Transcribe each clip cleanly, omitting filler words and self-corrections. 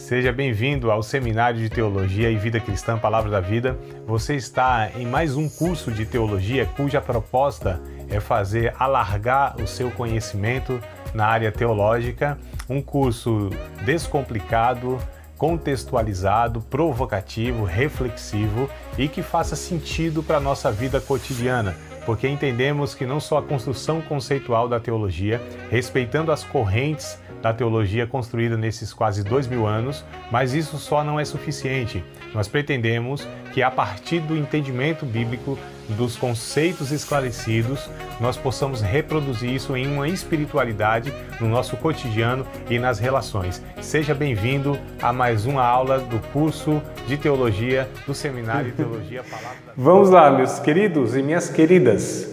Seja bem-vindo ao Seminário de Teologia e Vida Cristã, Palavra da Vida. Você está em mais um curso de teologia cuja proposta é fazer alargar o seu conhecimento na área teológica. Um curso descomplicado, contextualizado, provocativo, reflexivo e que faça sentido para a nossa vida cotidiana, porque entendemos que não só a construção conceitual da teologia, respeitando as correntes da teologia construída nesses quase 2000 anos, mas isso só não é suficiente. Nós pretendemos que a partir do entendimento bíblico, dos conceitos esclarecidos, nós possamos reproduzir isso em uma espiritualidade no nosso cotidiano e nas relações. Seja bem-vindo a mais uma aula do curso de Teologia do Seminário de Teologia Palavra da Vida. Vamos lá, meus queridos e minhas queridas.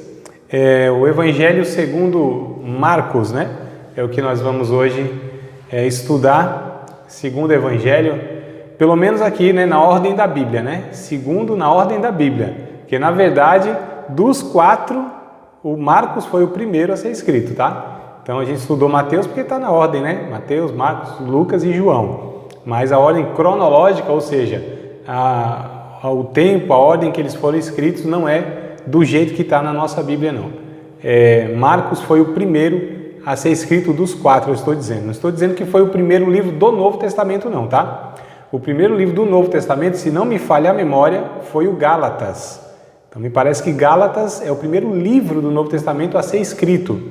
O Evangelho segundo Marcos, né? É o que nós vamos hoje estudar, segundo o Evangelho, pelo menos aqui, né, na ordem da Bíblia, né? Segundo na ordem da Bíblia. Porque, na verdade, dos quatro, o Marcos foi o primeiro a ser escrito, tá? Então, a gente estudou Mateus porque está na ordem, né? Mateus, Marcos, Lucas e João. Mas a ordem cronológica, ou seja, o tempo, a ordem que eles foram escritos não é do jeito que está na nossa Bíblia, não. Marcos foi o primeiro a ser escrito dos quatro, eu estou dizendo. Não estou dizendo que foi o primeiro livro do Novo Testamento, não, tá? O primeiro livro do Novo Testamento, se não me falha a memória, foi o Gálatas. Então, me parece que Gálatas é o primeiro livro do Novo Testamento a ser escrito,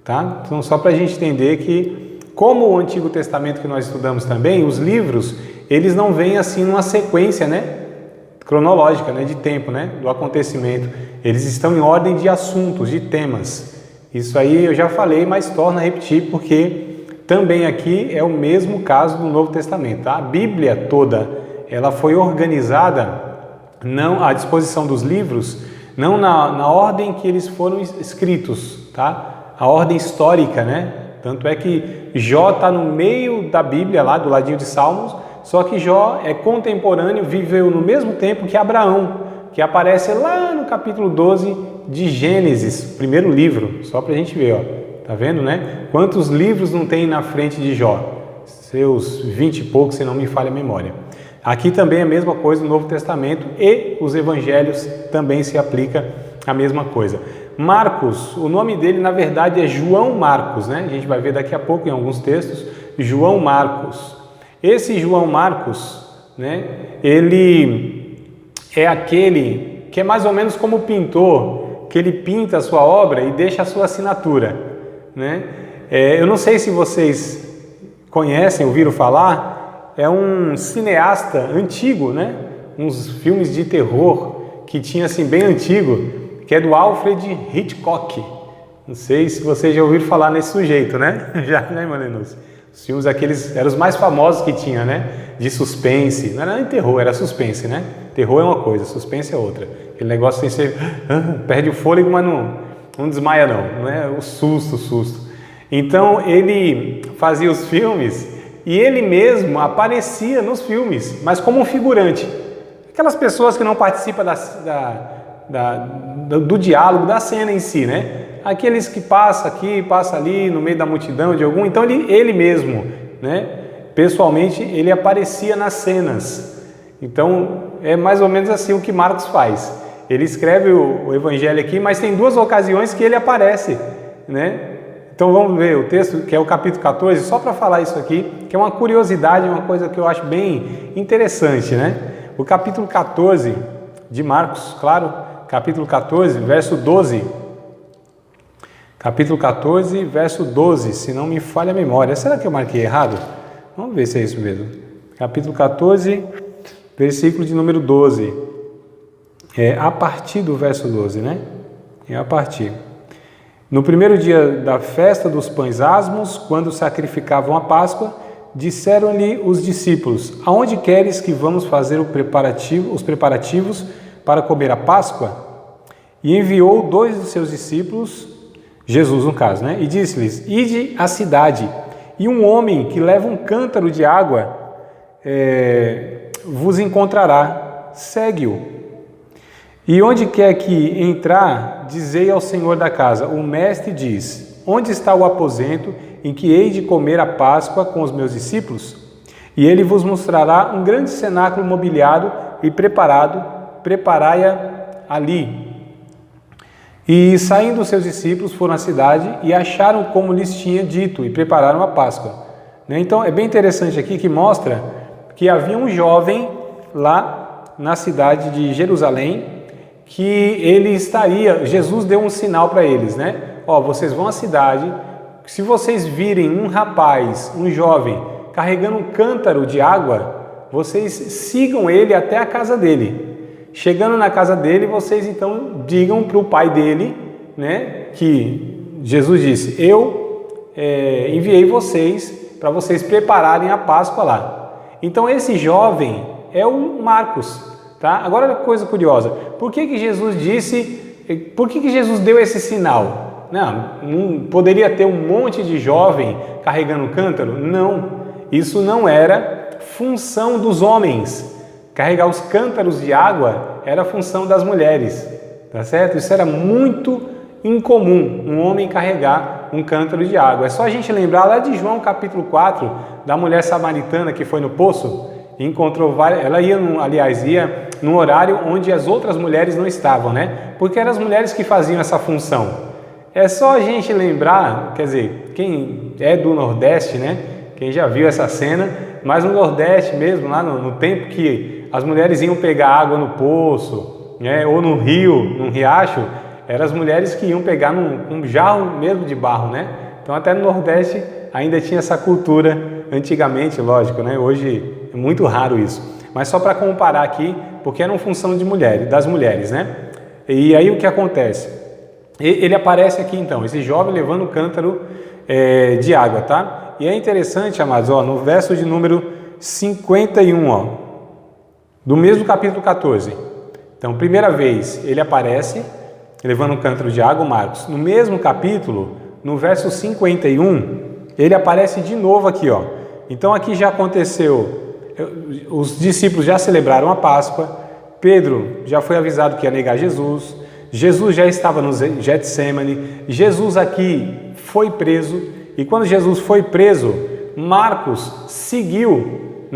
tá? Então, só para a gente entender que, como o Antigo Testamento que nós estudamos também, os livros, eles não vêm assim numa sequência, né? Cronológica, né? De tempo, né? Do acontecimento. Eles estão em ordem de assuntos, de temas. Isso aí eu já falei, mas torno a repetir, porque também aqui é o mesmo caso do Novo Testamento, tá? A Bíblia toda, ela foi organizada não à disposição dos livros, não na ordem que eles foram escritos, tá? A ordem histórica, né? Tanto é que Jó está no meio da Bíblia, lá do ladinho de Salmos, só que Jó é contemporâneo, viveu no mesmo tempo que Abraão, que aparece lá no capítulo 12 de Gênesis, primeiro livro, só para a gente ver, ó. Tá vendo, né? Quantos livros não tem na frente de Jó? Seus 20 e poucos, se não me falha a memória. Aqui também é a mesma coisa no Novo Testamento e os Evangelhos também se aplica a mesma coisa. Marcos, o nome dele na verdade é João Marcos, né? A gente vai ver daqui a pouco em alguns textos, João Marcos. Esse João Marcos, né? Ele é aquele que é mais ou menos como o pintor, que ele pinta a sua obra e deixa a sua assinatura, né? Eu não sei se vocês conhecem, ouviram falar, é um cineasta antigo, né? Uns filmes de terror que tinha assim bem antigo, que é do Alfred Hitchcock. Não sei se vocês já ouviram falar nesse sujeito, né? Já, né, Malenus? Os filmes aqueles eram os mais famosos que tinha, né? De suspense. Não era nem terror, era suspense, né? Terror é uma coisa, suspense é outra. Aquele negócio tem que ser... perde o fôlego, mas não desmaia não é o susto. Então ele fazia os filmes e ele mesmo aparecia nos filmes, mas como um figurante. Aquelas pessoas que não participam do diálogo, da cena em si, né? Aqueles que passam aqui, passam ali, no meio da multidão de algum. Então ele mesmo, né? Pessoalmente, ele aparecia nas cenas. Então é mais ou menos assim o que Marcos faz. Ele escreve o Evangelho aqui, mas tem duas ocasiões que ele aparece, né? Então vamos ver o texto, que é o capítulo 14, só para falar isso aqui, que é uma curiosidade, uma coisa que eu acho bem interessante, né? O capítulo 14 de Marcos, claro, capítulo 14, verso 12. Capítulo 14, verso 12, se não me falha a memória. Será que eu marquei errado? Vamos ver se é isso mesmo. Capítulo 14, versículo de número 12. É a partir do verso 12, né? É a partir. No primeiro dia da festa dos pães asmos, quando sacrificavam a Páscoa, disseram-lhe os discípulos: aonde queres que vamos fazer os preparativos para comer a Páscoa? E enviou 2 dos seus discípulos, Jesus no caso, né? E disse-lhes: ide à cidade, e um homem que leva um cântaro de água vos encontrará, segue-o. E onde quer que entrar, dizei ao Senhor da casa: o mestre diz, onde está o aposento em que hei de comer a Páscoa com os meus discípulos? e ele vos mostrará um grande cenáculo mobiliado e preparai-a ali. E saindo os seus discípulos foram à cidade e acharam como lhes tinha dito e prepararam a Páscoa. Então é bem interessante aqui que mostra que havia um jovem lá na cidade de Jerusalém que ele estaria, Jesus deu um sinal para eles, vocês vão à cidade, se vocês virem um rapaz, um jovem, carregando um cântaro de água, vocês sigam ele até a casa dele. Chegando na casa dele, vocês então digam para o pai dele, que Jesus disse, eu enviei vocês para vocês prepararem a Páscoa lá. Então esse jovem é o Marcos, tá? Agora olha que coisa curiosa, por que Jesus deu esse sinal? Não poderia ter um monte de jovem carregando um cântaro? Não, isso não era função dos homens. Carregar os cântaros de água era função das mulheres, tá certo? Isso era muito incomum, um homem carregar um cântaro de água. É só a gente lembrar lá de João capítulo 4, da mulher samaritana que foi no poço e encontrou várias... Ela ia num horário onde as outras mulheres não estavam, Porque eram as mulheres que faziam essa função. É só a gente lembrar, quer dizer, quem é do Nordeste, Quem já viu essa cena, mas no Nordeste mesmo, lá no tempo que as mulheres iam pegar água no poço, ou no rio, num riacho, eram as mulheres que iam pegar num jarro mesmo de barro, Então até no Nordeste ainda tinha essa cultura antigamente, lógico, Hoje é muito raro isso. Mas só para comparar aqui, porque era uma função das mulheres, E aí o que acontece? Ele aparece aqui então, esse jovem levando um cântaro de água, tá? E é interessante, amados, no verso de número 51, do mesmo capítulo 14. Então, primeira vez ele aparece levando um cântaro de água, Marcos. No mesmo capítulo, no verso 51, ele aparece de novo aqui, Então aqui já aconteceu, os discípulos já celebraram a Páscoa, Pedro já foi avisado que ia negar Jesus, Jesus já estava no Getsemane, Jesus aqui foi preso, e quando Jesus foi preso, Marcos seguiu,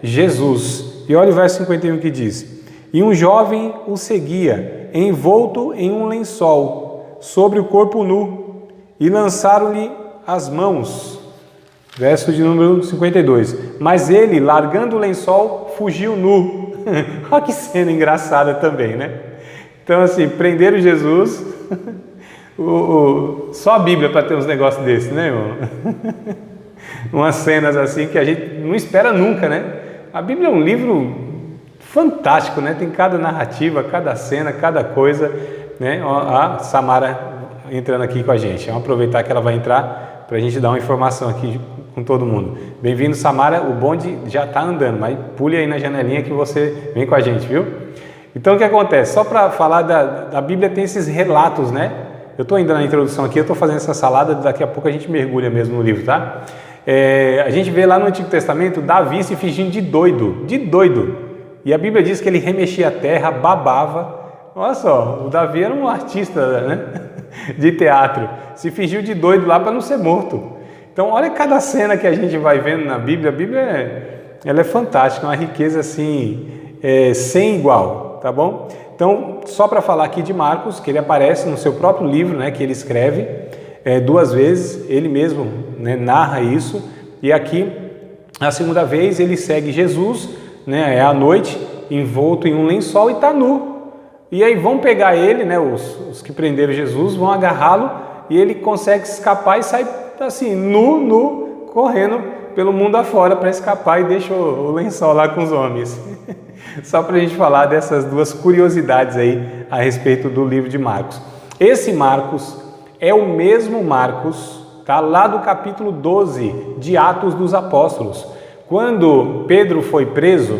Jesus. E olha o verso 51 que diz, e um jovem o seguia, envolto em um lençol, sobre o corpo nu, e lançaram-lhe as mãos. Verso de número 52. Mas ele, largando o lençol, fugiu nu. Olha que cena engraçada também, Então assim, prenderam Jesus. Só a Bíblia para ter uns negócios desses, irmão? Umas cenas assim que a gente não espera nunca, A Bíblia é um livro fantástico, Tem cada narrativa, cada cena, cada coisa, A Samara entrando aqui com a gente. Vamos aproveitar que ela vai entrar para a gente dar uma informação aqui com todo mundo. Bem-vindo, Samara. O bonde já está andando, mas pule aí na janelinha que você vem com a gente, viu? Então o que acontece? Só para falar da Bíblia tem esses relatos, Eu estou ainda na introdução aqui, eu estou fazendo essa salada, daqui a pouco a gente mergulha mesmo no livro, tá? A gente vê lá no Antigo Testamento Davi se fingindo de doido, e a Bíblia diz que ele remexia a terra, babava. Olha só, o Davi era um artista, de teatro, se fingiu de doido lá para não ser morto. Então olha cada cena que a gente vai vendo na Bíblia, a Bíblia ela é fantástica, uma riqueza assim, sem igual, tá bom? Então só para falar aqui de Marcos, que ele aparece no seu próprio livro, que ele escreve, 2 vezes, ele mesmo narra isso, e aqui a segunda vez ele segue Jesus, é à noite, envolto em um lençol e está nu, e aí vão pegar ele, os que prenderam Jesus, vão agarrá-lo, e ele consegue escapar e sai assim, nu, correndo pelo mundo afora para escapar e deixa o lençol lá com os homens. Só para a gente falar dessas 2 curiosidades aí a respeito do livro de Marcos. Esse Marcos é o mesmo Marcos, tá? Lá do capítulo 12 de Atos dos Apóstolos. Quando Pedro foi preso,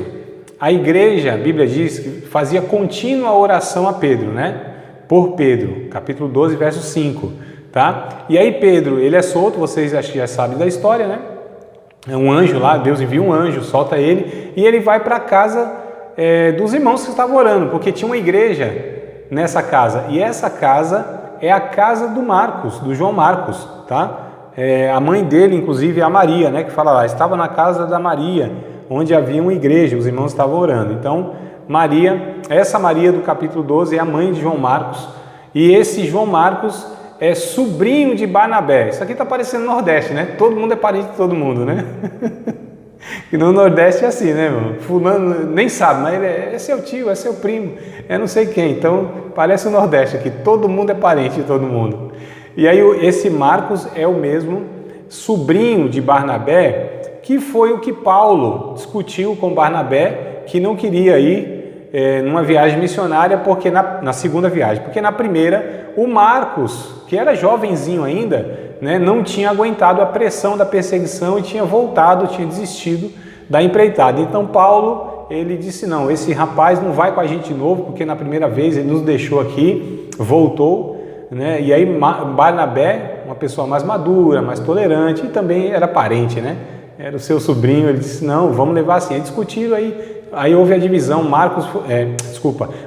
a igreja, a Bíblia diz que fazia contínua oração a Pedro, Por Pedro, capítulo 12, verso 5, tá? E aí Pedro, ele é solto, vocês acho que já sabem da história, É um anjo lá, Deus envia um anjo, solta ele, e ele vai para a casa dos irmãos que estavam orando, porque tinha uma igreja nessa casa, e essa casa é a casa do Marcos, do João Marcos, tá? a mãe dele, inclusive, é a Maria, né, que fala lá, estava na casa da Maria, onde havia uma igreja, os irmãos estavam orando. Então, essa Maria do capítulo 12 é a mãe de João Marcos, e esse João Marcos é sobrinho de Barnabé. Isso aqui está parecendo Nordeste, né? Todo mundo é parente de todo mundo, né? E no Nordeste é assim, né, meu? Fulano nem sabe, mas ele é seu tio, é seu primo, é não sei quem. Então, parece o Nordeste aqui, todo mundo é parente de todo mundo. E aí esse Marcos é o mesmo sobrinho de Barnabé, que foi o que Paulo discutiu com Barnabé, que não queria ir numa viagem missionária, porque na segunda viagem, porque na primeira o Marcos, que era jovenzinho ainda, né, não tinha aguentado a pressão da perseguição e tinha voltado, tinha desistido da empreitada. Então Paulo, ele disse, não, esse rapaz não vai com a gente de novo, porque na primeira vez ele nos deixou aqui, voltou, né? E aí Barnabé, uma pessoa mais madura, mais tolerante, e também era parente, né? Era o seu sobrinho, ele disse, não, vamos levar assim. Aí discutiram, aí houve a divisão,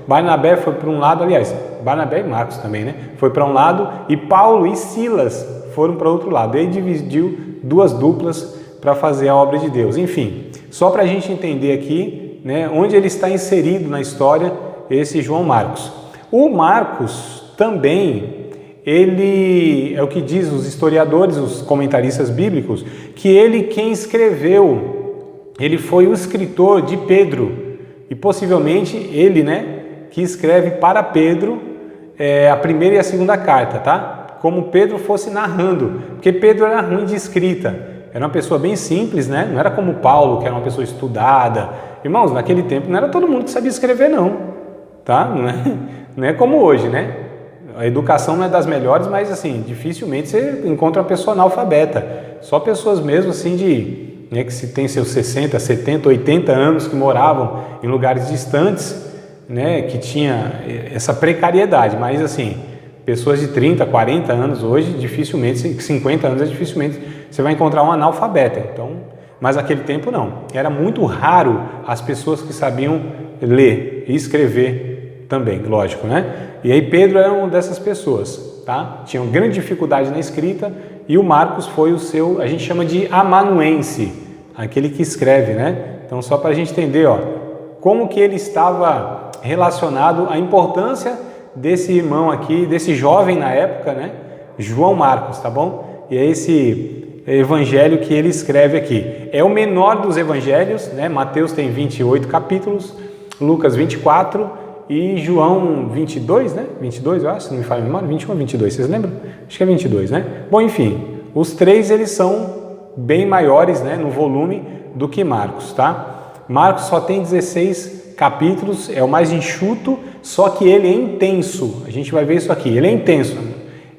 Barnabé foi para um lado, aliás, Barnabé e Marcos também, né? Foi para um lado, e Paulo e Silas foram para outro lado. Ele dividiu duas duplas para fazer a obra de Deus. Enfim, só para a gente entender aqui, né, onde ele está inserido na história, esse João Marcos. O Marcos também, ele é o que diz os historiadores, os comentaristas bíblicos, que ele quem escreveu, ele foi o escritor de Pedro, e possivelmente ele, né, que escreve para Pedro a primeira e a segunda carta, tá? Como Pedro fosse narrando, porque Pedro era ruim de escrita, era uma pessoa bem simples, né? Não era como Paulo, que era uma pessoa estudada. Irmãos, naquele tempo não era todo mundo que sabia escrever, não, tá? Não é como hoje, né? A educação não é das melhores, mas assim, dificilmente você encontra uma pessoa analfabeta. Só pessoas mesmo assim né, que se tem seus 60, 70, 80 anos, que moravam em lugares distantes, né, que tinha essa precariedade, mas assim, pessoas de 30, 40 anos hoje, dificilmente, 50 anos, dificilmente você vai encontrar um analfabeta. Então, mas naquele tempo não. Era muito raro as pessoas que sabiam ler e escrever também, lógico, né? E aí Pedro era uma dessas pessoas, tá? Tinha uma grande dificuldade na escrita e o Marcos foi o seu, a gente chama de amanuense, aquele que escreve, né? Então, só para a gente entender, ó, como que ele estava relacionado à importância desse irmão aqui, desse jovem na época, né? João Marcos, tá bom? E é esse evangelho que ele escreve aqui. É o menor dos evangelhos, né? Mateus tem 28 capítulos, Lucas 24 e João 22, né? 22, eu acho, se não me falha a memória, 21 ou 22, vocês lembram? Acho que é 22, né? Bom, enfim, os três eles são bem maiores, né, no volume do que Marcos, tá? Marcos só tem 16 capítulos, é o mais enxuto, só que ele é intenso. A gente vai ver isso aqui, ele é intenso.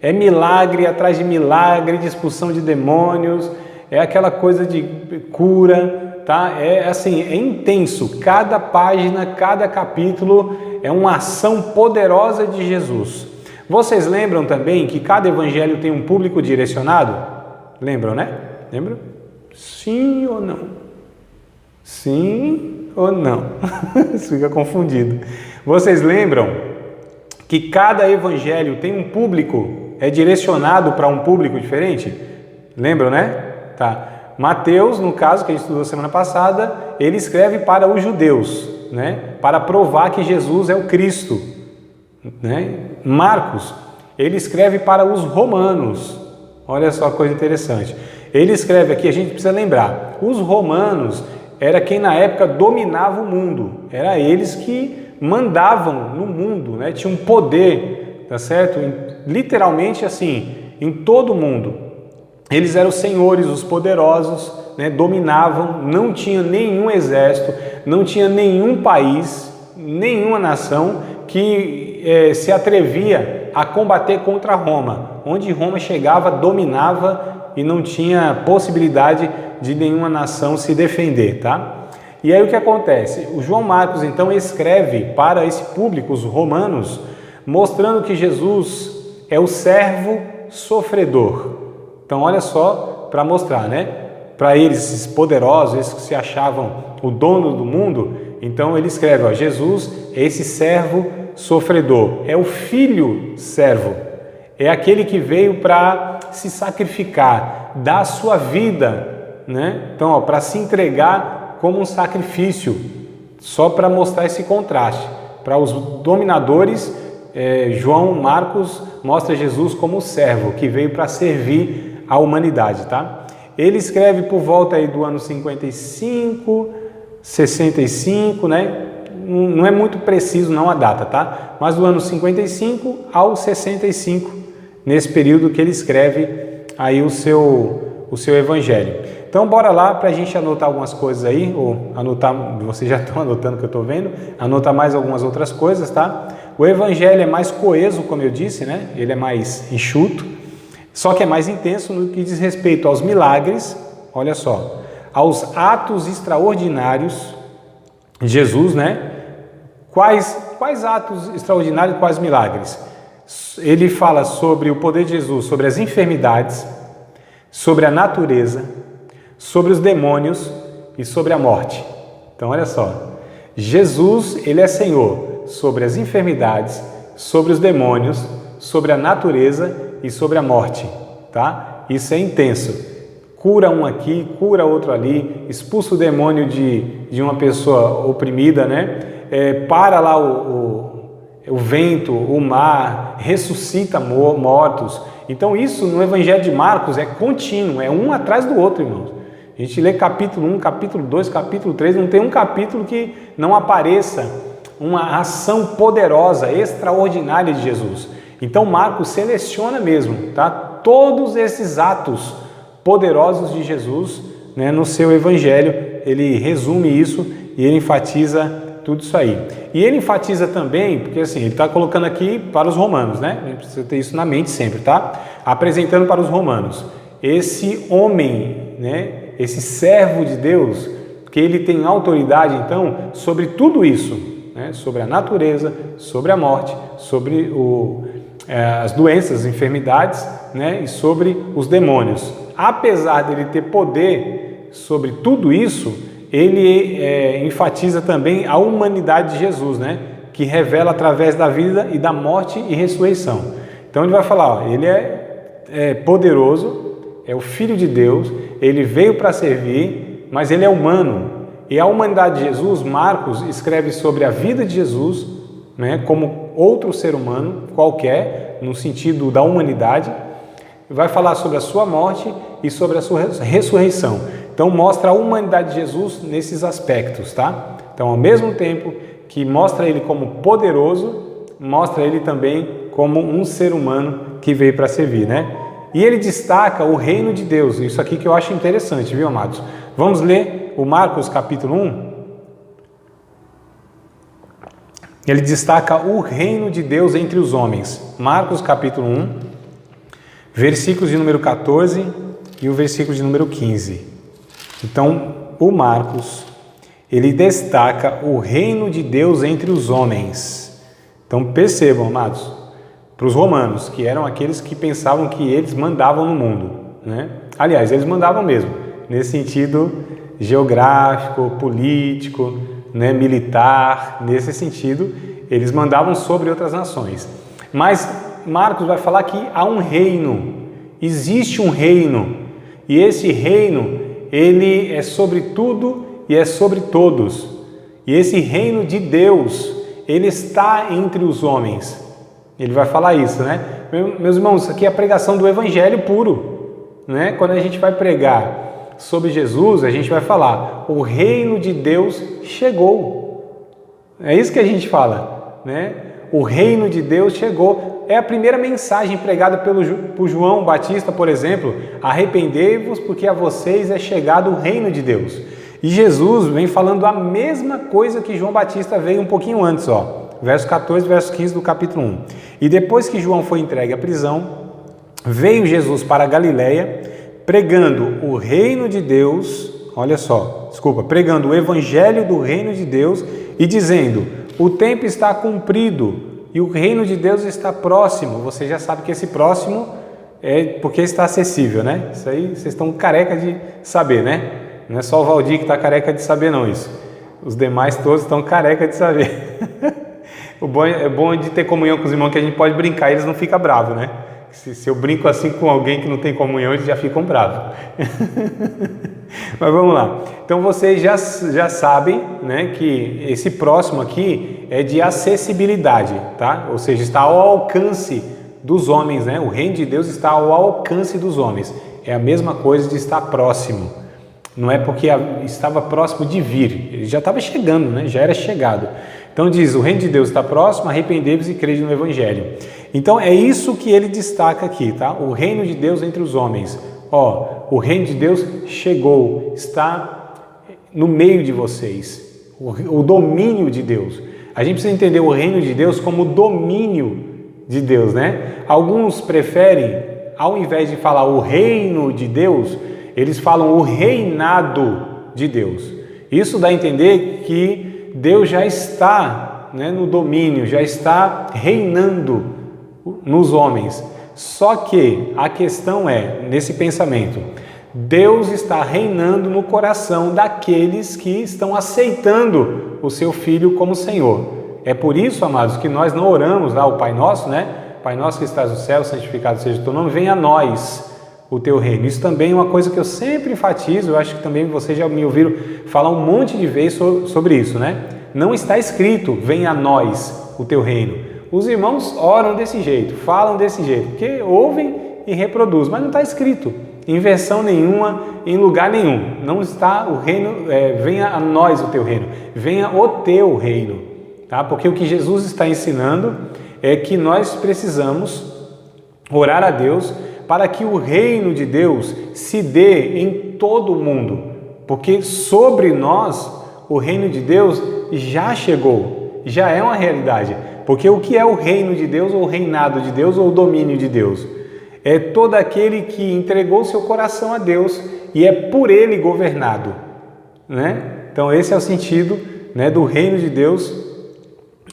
É milagre atrás de milagre, de expulsão de demônios, é aquela coisa de cura, tá? É assim, é intenso. Cada página, cada capítulo é uma ação poderosa de Jesus. Vocês lembram também que cada evangelho tem um público direcionado? Lembram, né? Lembram? Sim ou não? Sim ou não? Isso fica confundido. Vocês lembram que cada evangelho tem um público, é direcionado para um público diferente? Lembram, né? Tá. Mateus, no caso que a gente estudou semana passada, ele escreve para os judeus, né? Para provar que Jesus é o Cristo, né? Marcos, ele escreve para os romanos. Olha só a coisa interessante. Ele escreve aqui, a gente precisa lembrar, os romanos era quem na época dominava o mundo, era eles que mandavam no mundo, né? Tinham um poder, tá certo? Literalmente assim, em todo o mundo. Eles eram os senhores, os poderosos, né? Dominavam, não tinha nenhum exército, não tinha nenhum país, nenhuma nação que se atrevia a combater contra Roma. Onde Roma chegava, dominava e não tinha possibilidade de nenhuma nação se defender, tá? E aí o que acontece? O João Marcos então escreve para esse público, os romanos, mostrando que Jesus é o servo sofredor. Então olha só, para mostrar, né? Para eles, esses poderosos, esses que se achavam o dono do mundo, então ele escreve, ó, Jesus é esse servo sofredor, é o filho servo, é aquele que veio para se sacrificar, dar a sua vida, né? Então, para se entregar como um sacrifício, só para mostrar esse contraste. Para os dominadores, Marcos mostra Jesus como o servo que veio para servir a humanidade, tá? Ele escreve por volta aí do ano 55, 65, né? Não é muito preciso não a data, tá? Mas do ano 55 ao 65, nesse período que ele escreve aí o seu evangelho. Então bora lá para a gente anotar algumas coisas aí, ou anotar, vocês já estão anotando que eu estou vendo, anotar mais algumas outras coisas, tá? O evangelho é mais coeso, como eu disse, né? Ele é mais enxuto, só que é mais intenso no que diz respeito aos milagres, olha só, aos atos extraordinários de Jesus, né? Quais atos extraordinários, quais milagres? Ele fala sobre o poder de Jesus, sobre as enfermidades, sobre a natureza, sobre os demônios e sobre a morte. Então olha só, Jesus, ele é Senhor sobre as enfermidades, sobre os demônios, sobre a natureza e sobre a morte, tá? Isso é intenso. Cura um aqui, cura outro ali, expulsa o demônio de uma pessoa oprimida, né? Para lá o vento, o mar, ressuscita mortos. Então isso no Evangelho de Marcos é contínuo, é um atrás do outro, irmãos. A gente lê capítulo 1, capítulo 2, capítulo 3, não tem um capítulo que não apareça uma ação poderosa, extraordinária de Jesus. Então Marcos seleciona mesmo, tá? Todos esses atos poderosos de Jesus, né, no seu Evangelho, ele resume isso e ele enfatiza tudo isso aí. E ele enfatiza também, porque assim, ele está colocando aqui para os romanos, né? A gente precisa ter isso na mente sempre, tá? Apresentando para os romanos esse homem, né? Esse servo de Deus, que ele tem autoridade, então, sobre tudo isso, né? Sobre a natureza, sobre a morte, sobre as doenças, as enfermidades, né? E sobre os demônios. Apesar dele ter poder sobre tudo isso, ele enfatiza também a humanidade de Jesus, né? Que revela através da vida e da morte e ressurreição. Então ele vai falar, ó, ele é poderoso, é o Filho de Deus, ele veio para servir, mas ele é humano. E a humanidade de Jesus, Marcos escreve sobre a vida de Jesus, né? Como outro ser humano qualquer, no sentido da humanidade, vai falar sobre a sua morte e sobre a sua ressurreição. Então mostra a humanidade de Jesus nesses aspectos, tá? Então ao mesmo tempo que mostra ele como poderoso, mostra ele também como um ser humano que veio para servir, né? E ele destaca o reino de Deus, isso aqui que eu acho interessante, viu, amados? Vamos ler o Marcos capítulo 1? Ele destaca o reino de Deus entre os homens. Marcos capítulo 1, versículos de número 14 e o versículo de número 15. Então, o Marcos, ele destaca o reino de Deus entre os homens. Então, percebam, amados, para os romanos, que eram aqueles que pensavam que eles mandavam no mundo, né? Aliás, eles mandavam mesmo, nesse sentido geográfico, político, né, militar, nesse sentido, eles mandavam sobre outras nações. Mas Marcos vai falar que há um reino, existe um reino, e esse reino, ele é sobre tudo e é sobre todos. E esse reino de Deus, ele está entre os homens. Ele vai falar isso, né? Meus irmãos, isso aqui é a pregação do Evangelho puro, né? Quando a gente vai pregar sobre Jesus, a gente vai falar, o reino de Deus chegou. É isso que a gente fala, né? O reino de Deus chegou. É a primeira mensagem pregada por João Batista, por exemplo. Arrependei-vos porque a vocês é chegado o reino de Deus. E Jesus vem falando a mesma coisa que João Batista veio um pouquinho antes, ó. Verso 14, verso 15 do capítulo 1. E depois que João foi entregue à prisão, veio Jesus para a Galileia, pregando o reino de Deus, olha só, pregando o evangelho do reino de Deus e dizendo, o tempo está cumprido e o reino de Deus está próximo. Você já sabe que esse próximo é porque está acessível, né? Isso aí vocês estão careca de saber, né? Não é só o Valdir que está careca de saber não isso. Os demais todos estão careca de saber. É bom de ter comunhão com os irmãos que a gente pode brincar e eles não ficam bravos, né? Se eu brinco assim com alguém que não tem comunhão, eles já ficam bravos. Mas vamos lá. Então vocês já sabem, né, que esse próximo aqui é de acessibilidade, tá? Ou seja, está ao alcance dos homens, né? O reino de Deus está ao alcance dos homens. É a mesma coisa de estar próximo. Não é porque estava próximo de vir, ele já estava chegando, né? Já era chegado. Então diz, o reino de Deus está próximo, arrependei-vos e crede no Evangelho. Então é isso que ele destaca aqui, tá? O reino de Deus entre os homens. Ó, o reino de Deus chegou, está no meio de vocês. O domínio de Deus. A gente precisa entender o reino de Deus como domínio de Deus, né? Alguns preferem, ao invés de falar o reino de Deus, eles falam o reinado de Deus. Isso dá a entender que Deus já está, né, no domínio, já está reinando nos homens. Só que a questão é, nesse pensamento, Deus está reinando no coração daqueles que estão aceitando o seu Filho como Senhor. É por isso, amados, que nós não oramos lá o Pai Nosso, né? Pai Nosso que estás no céu, santificado seja o teu nome, venha a nós o teu reino. Isso também é uma coisa que eu sempre enfatizo, eu acho que também vocês já me ouviram falar um monte de vezes sobre isso, né? Não está escrito, venha a nós o teu reino. Os irmãos oram desse jeito, falam desse jeito, porque ouvem e reproduzem, mas não está escrito em versão nenhuma, em lugar nenhum. Não está o reino, venha a nós o teu reino, venha o teu reino, tá? Porque o que Jesus está ensinando é que nós precisamos orar a Deus para que o reino de Deus se dê em todo o mundo, porque sobre nós o reino de Deus já chegou, já é uma realidade. Porque o que é o reino de Deus, ou o reinado de Deus, ou o domínio de Deus? É todo aquele que entregou seu coração a Deus e é por ele governado, né? Então esse é o sentido, né, do reino de Deus,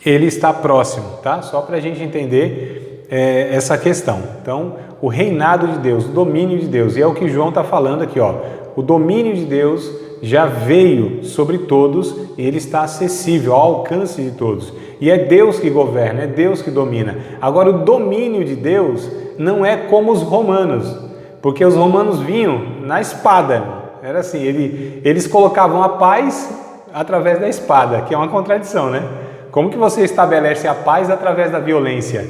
ele está próximo, tá? Só para a gente entender essa questão. Então, o reinado de Deus, o domínio de Deus, e é o que João está falando aqui, ó. O domínio de Deus já veio sobre todos e ele está acessível, ao alcance de todos. E é Deus que governa, é Deus que domina. Agora, o domínio de Deus não é como os romanos, porque os romanos vinham na espada. Era assim, eles colocavam a paz através da espada, que é uma contradição, né? Como que você estabelece a paz através da violência?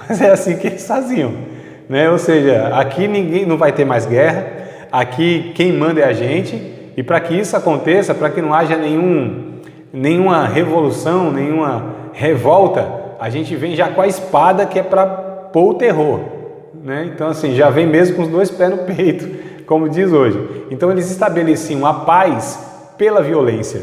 Mas é assim que eles faziam, né? Ou seja, aqui ninguém não vai ter mais guerra, aqui quem manda é a gente, e para que isso aconteça, para que não haja nenhuma revolução, nenhuma revolta, a gente vem já com a espada, que é para pôr o terror, né? Então assim, já vem mesmo com os dois pés no peito, como diz hoje. Então eles estabeleciam a paz pela violência,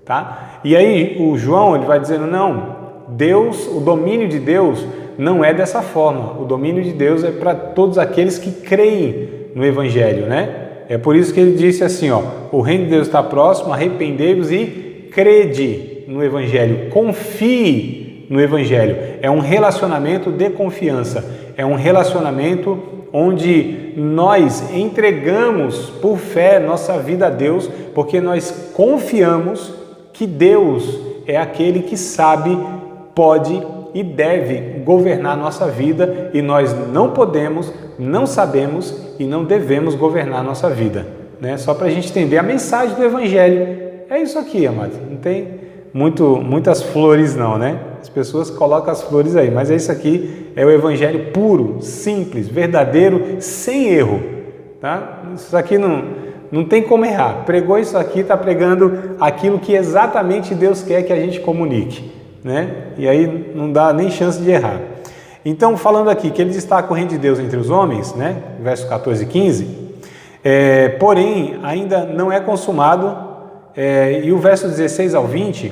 tá? E aí o João, ele vai dizendo, não, Deus, o domínio de Deus não é dessa forma. O domínio de Deus é para todos aqueles que creem no Evangelho, né? É por isso que ele disse assim, ó, o reino de Deus está próximo, arrependei-vos e crede no Evangelho, confie no Evangelho. É um relacionamento de confiança, é um relacionamento onde nós entregamos por fé nossa vida a Deus, porque nós confiamos que Deus é aquele que sabe, pode e deve governar nossa vida, e nós não podemos, não sabemos e não devemos governar nossa vida, né? Só para a gente entender a mensagem do Evangelho. É isso aqui, amados. Não tem muitas flores não, né? As pessoas colocam as flores aí, mas é isso aqui, é o Evangelho puro, simples, verdadeiro, sem erro, tá? Isso aqui não tem como errar. Pregou isso aqui, está pregando aquilo que exatamente Deus quer que a gente comunique, né? E aí não dá nem chance de errar. Então, falando aqui que ele destaca o reino de Deus entre os homens, né? Versos 14 e 15, porém, ainda não é consumado, e o verso 16 ao 20,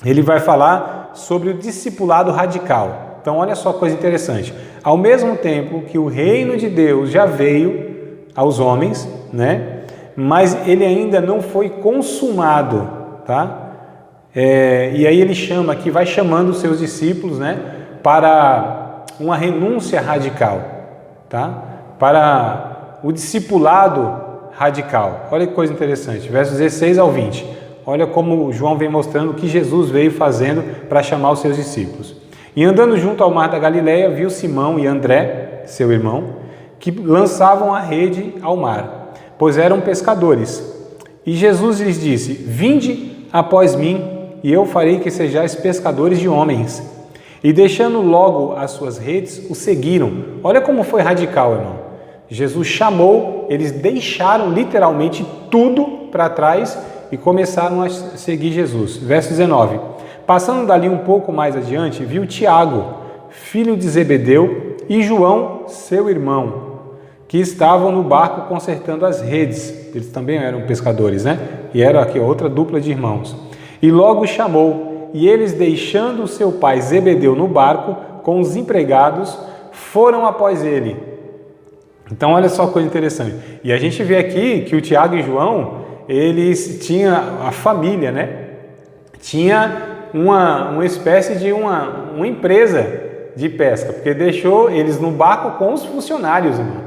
ele vai falar sobre o discipulado radical. Então, olha só que coisa interessante. Ao mesmo tempo que o reino de Deus já veio aos homens, né? Mas ele ainda não foi consumado, tá? E aí ele chama aqui, vai chamando os seus discípulos, né? Para uma renúncia radical, tá? Para o discipulado radical. Olha que coisa interessante, versos 16 ao 20. Olha como João vem mostrando o que Jesus veio fazendo para chamar os seus discípulos. E andando junto ao mar da Galileia, viu Simão e André, seu irmão, que lançavam a rede ao mar, pois eram pescadores. E Jesus lhes disse: vinde após mim, e eu farei que sejais pescadores de homens. E deixando logo as suas redes, o seguiram. Olha como foi radical, irmão. Jesus chamou, eles deixaram literalmente tudo para trás e começaram a seguir Jesus. Verso 19. Passando dali um pouco mais adiante, viu Tiago, filho de Zebedeu, e João, seu irmão, que estavam no barco consertando as redes. Eles também eram pescadores, né? E era aqui outra dupla de irmãos. E logo chamou, e eles, deixando o seu pai Zebedeu no barco, com os empregados, foram após ele. Então, olha só que coisa interessante. E a gente vê aqui que o Tiago e João, eles tinham a família, né? Tinha uma espécie de uma empresa de pesca, porque deixou eles no barco com os funcionários, irmão.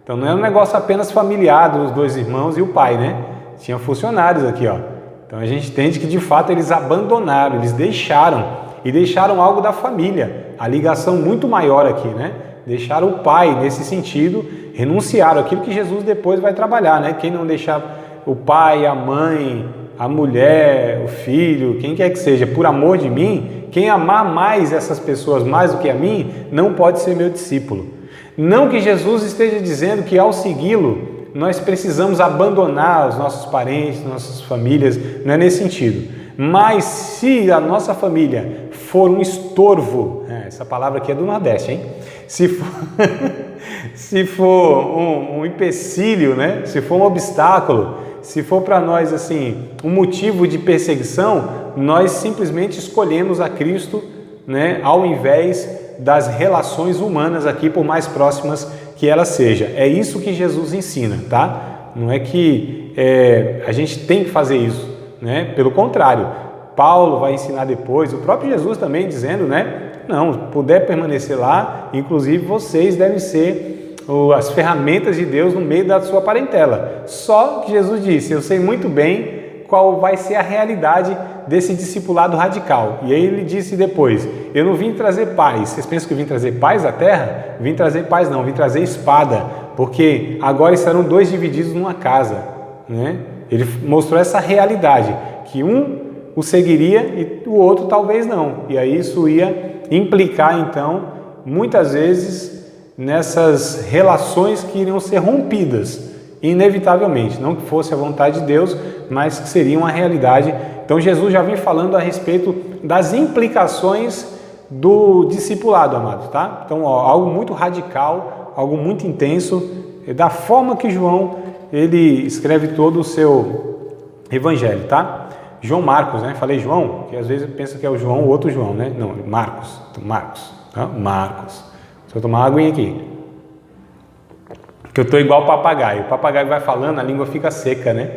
Então não é um negócio apenas familiar dos dois irmãos e o pai, né? Tinha funcionários aqui, ó. Então a gente entende que de fato eles abandonaram, eles deixaram algo da família, a ligação muito maior aqui, né? Deixaram o pai nesse sentido, renunciaram aquilo que Jesus depois vai trabalhar, né? Quem não deixar o pai, a mãe, a mulher, o filho, quem quer que seja, por amor de mim, quem amar mais essas pessoas mais do que a mim, não pode ser meu discípulo. Não que Jesus esteja dizendo que ao segui-lo, nós precisamos abandonar os nossos parentes, nossas famílias, não é nesse sentido. Mas se a nossa família for um estorvo, essa palavra aqui é do Nordeste, hein? Se for um empecilho, né? Se for um obstáculo, se for para nós assim um motivo de perseguição, nós simplesmente escolhemos a Cristo, né, ao invés das relações humanas aqui, por mais próximas que elas sejam. É isso que Jesus ensina, tá? Não é que a gente tem que fazer isso, né? Pelo contrário, Paulo vai ensinar depois, o próprio Jesus também dizendo, né? Não, puder permanecer lá, inclusive vocês devem ser as ferramentas de Deus no meio da sua parentela. Só que Jesus disse: eu sei muito bem qual vai ser a realidade desse discipulado radical. E aí ele disse depois: eu não vim trazer paz. Vocês pensam que eu vim trazer paz à terra? Vim trazer paz não, vim trazer espada, porque agora estarão dois divididos numa casa, né? Ele mostrou essa realidade, que um o seguiria e o outro talvez não. E aí isso ia implicar então, muitas vezes, nessas relações que iriam ser rompidas, inevitavelmente, não que fosse a vontade de Deus, mas que seria uma realidade. Então Jesus já vem falando a respeito das implicações do discipulado, amados, tá? Então, algo muito radical, algo muito intenso, da forma que João, ele escreve todo o seu evangelho, tá? João Marcos, né? Falei João, que às vezes pensa que é o João, o outro João, né? Não, Marcos, tá? Marcos. Deixa eu tomar uma aguinha aqui. Que eu estou igual o papagaio. O papagaio vai falando, a língua fica seca, né?